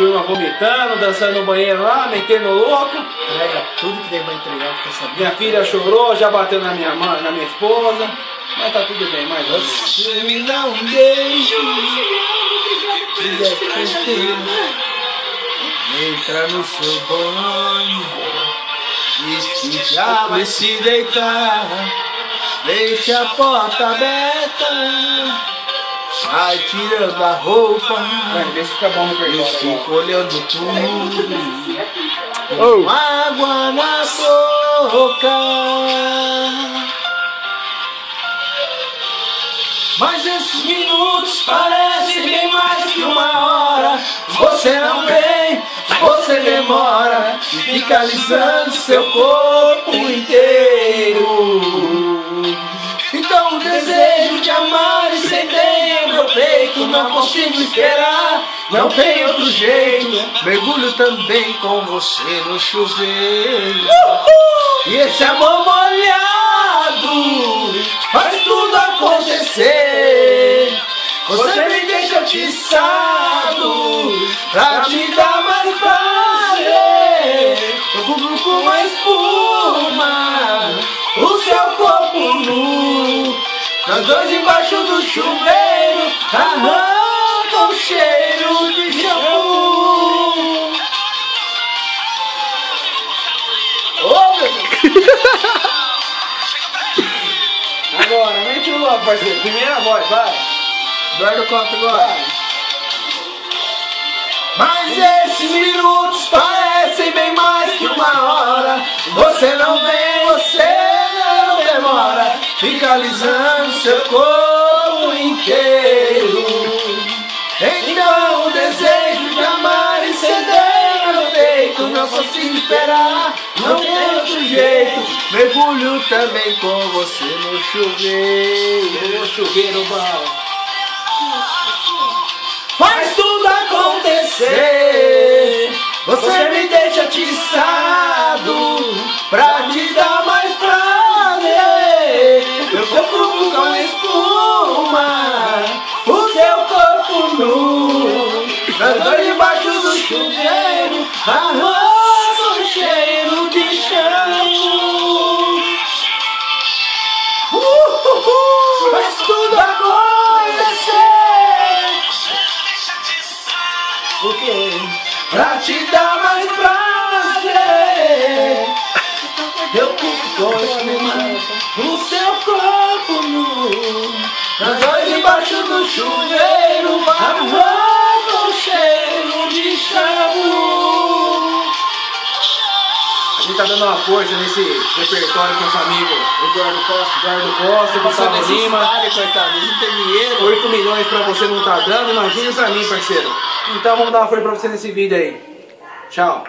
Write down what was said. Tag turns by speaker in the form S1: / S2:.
S1: turma vomitando, dançando no banheiro lá, metendo louco.
S2: Entrega tudo que tem pra entregar, fica sabendo.
S1: Minha filha chorou, já bateu na minha mãe, na minha esposa. Mas tá tudo bem, mais ou menos.
S2: Você me dá um beijo. Entra no seu banho. Diz que já vai se deitar. Deixa a porta aberta. Vai tirando a roupa.
S1: Deixa ficar bom no
S2: Eu
S1: perdoado.
S2: fico olhando tudo. Com água na boca. Mas esses minutos parecem bem mais que uma hora. Você não vem, você demora. E fica alisando seu corpo inteiro. Então o desejo de amar e sedenha meu peito. Não consigo esperar, não tem outro jeito. Mergulho também com você no chuveiro. E esse amor molhado faz tudo acontecer. Você me deixa atiçado pra te dar mais prazer. Eu cubro com uma espuma o seu corpo nu. Nós dois embaixo do chuveiro arranca o cheiro de shampoo. Oh, meu Deus.
S1: Agora, mete o louco, parceiro. Primeira voz, vai.
S2: Eduardo conta agora. Mas esses minutos parecem bem mais que uma hora. Você não vem, você não demora. Fica alisando seu corpo inteiro. Então o desejo de amar e ceder no peito. Não consigo esperar, não tem outro jeito. Mergulho também com você no chuveiro.
S1: No chuveiro bom.
S2: Faz tudo acontecer. Você me deixa atiçado pra te dar mais prazer. Eu corpo com espuma o seu corpo nu. Nós dois debaixo do chuveiro arranca o cheiro de shampoo. Faz tudo acontecer. O quê? Pra te dar mais prazer. Eu fico no seu corpo nu. Nós dois embaixo do chuveiro arranca o cheiro de shampoo.
S1: A gente tá dando uma força nesse repertório com os amigos Eduardo Costa, Gustavo Lima.
S2: Coitado, não tem dinheiro.
S1: 8 milhões pra você não tá dando, imagina pra mim, parceiro. Então vamos dar uma força pra você nesse vídeo aí. Tchau.